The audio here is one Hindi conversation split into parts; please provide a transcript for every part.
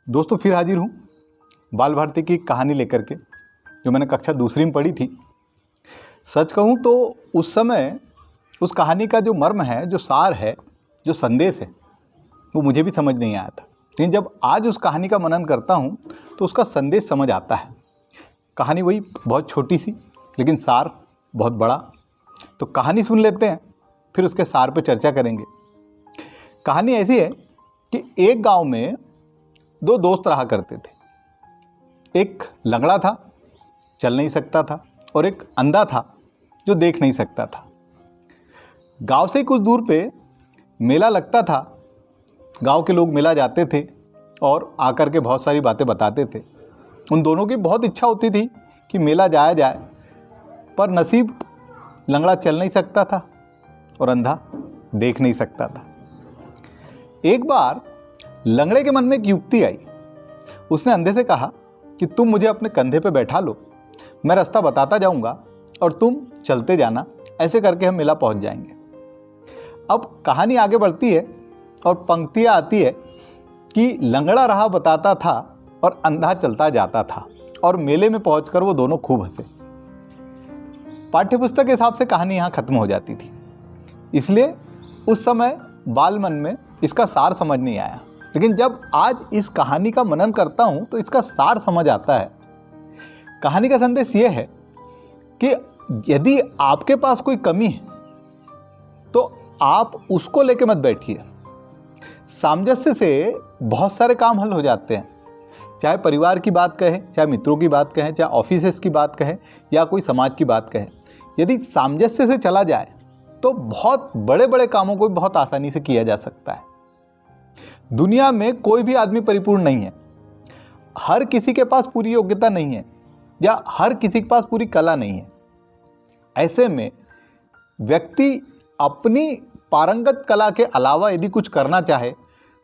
दोस्तों फिर हाजिर हूँ बाल भारती की कहानी लेकर के, जो मैंने कक्षा दूसरी में पढ़ी थी। सच कहूँ तो उस समय उस कहानी का जो मर्म है, जो सार है, जो संदेश है, वो मुझे भी समझ नहीं आया था। लेकिन जब आज उस कहानी का मनन करता हूँ तो उसका संदेश समझ आता है। कहानी वही बहुत छोटी सी, लेकिन सार बहुत बड़ा। तो कहानी सुन लेते हैं, फिर उसके सार पे चर्चा करेंगे। कहानी ऐसी है कि एक गांव में दो दोस्त रहा करते थे। एक लंगड़ा था, चल नहीं सकता था, और एक अंधा था जो देख नहीं सकता था। गांव से कुछ दूर पे मेला लगता था। गांव के लोग मेला जाते थे और आकर के बहुत सारी बातें बताते थे। उन दोनों की बहुत इच्छा होती थी कि मेला जाया जाए, पर नसीब लंगड़ा चल नहीं सकता था और अंधा देख नहीं सकता था। एक बार लंगड़े के मन में एक युक्ति आई। उसने अंधे से कहा कि तुम मुझे अपने कंधे पे बैठा लो, मैं रास्ता बताता जाऊंगा और तुम चलते जाना। ऐसे करके हम मेला पहुंच जाएंगे। अब कहानी आगे बढ़ती है और पंक्तियां आती है कि लंगड़ा राह बताता था और अंधा चलता जाता था, और मेले में पहुंचकर वो दोनों खूब हंसे। पाठ्यपुस्तक के हिसाब से कहानी यहाँ खत्म हो जाती थी, इसलिए उस समय बाल मन में इसका सार समझ नहीं आया। लेकिन जब आज इस कहानी का मनन करता हूँ तो इसका सार समझ आता है। कहानी का संदेश ये है कि यदि आपके पास कोई कमी है तो आप उसको लेके मत बैठिए। सामंजस्य से बहुत सारे काम हल हो जाते हैं। चाहे परिवार की बात कहें, चाहे मित्रों की बात कहें, चाहे ऑफिसेस की बात कहें, या कोई समाज की बात कहें। यदि सामंजस्य से चला जाए तो बहुत बड़े बड़े कामों को बहुत आसानी से किया जा सकता है। दुनिया में कोई भी आदमी परिपूर्ण नहीं है। हर किसी के पास पूरी योग्यता नहीं है, या हर किसी के पास पूरी कला नहीं है। ऐसे में व्यक्ति अपनी पारंगत कला के अलावा यदि कुछ करना चाहे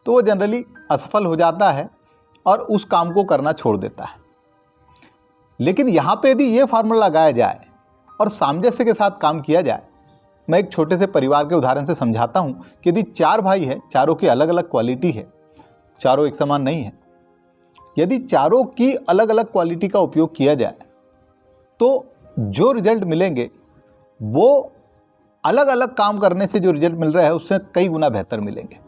तो वो जनरली असफल हो जाता है और उस काम को करना छोड़ देता है। लेकिन यहाँ पे यदि ये फार्मूला लगाया जाए और सामंजस्य के साथ काम किया जाए, मैं एक छोटे से परिवार के उदाहरण से समझाता हूँ कि यदि 4 भाई है, चारों की अलग अलग क्वालिटी है, चारों एक समान नहीं है। यदि चारों की अलग अलग क्वालिटी का उपयोग किया जाए तो जो रिजल्ट मिलेंगे वो अलग अलग काम करने से जो रिजल्ट मिल रहा है उससे कई गुना बेहतर मिलेंगे।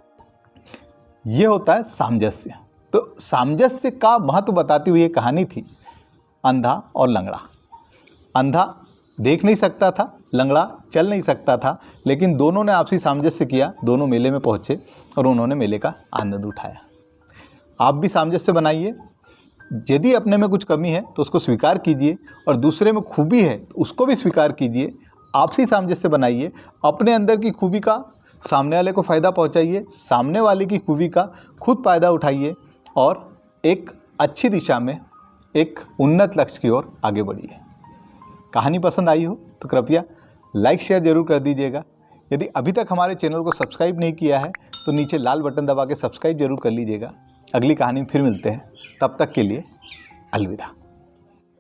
ये होता है सामंजस्य। तो सामंजस्य का महत्व बताती हुई ये कहानी थी, अंधा और लंगड़ा। अंधा देख नहीं सकता था, लंगड़ा चल नहीं सकता था, लेकिन दोनों ने आपसी सामंजस्य किया। दोनों मेले में पहुंचे और उन्होंने मेले का आनंद उठाया। आप भी सामंजस्य बनाइए। यदि अपने में कुछ कमी है तो उसको स्वीकार कीजिए, और दूसरे में खूबी है तो उसको भी स्वीकार कीजिए। आपसी सामंजस्य बनाइए। अपने अंदर की खूबी का सामने वाले को फ़ायदा पहुंचाइए, सामने वाले की खूबी का खुद फ़ायदा उठाइए, और एक अच्छी दिशा में, एक उन्नत लक्ष्य की ओर आगे बढ़िए। कहानी पसंद आई हो तो कृपया लाइक शेयर ज़रूर कर दीजिएगा। यदि अभी तक हमारे चैनल को सब्सक्राइब नहीं किया है तो नीचे लाल बटन दबा के सब्सक्राइब जरूर कर लीजिएगा। अगली कहानी में फिर मिलते हैं, तब तक के लिए अलविदा।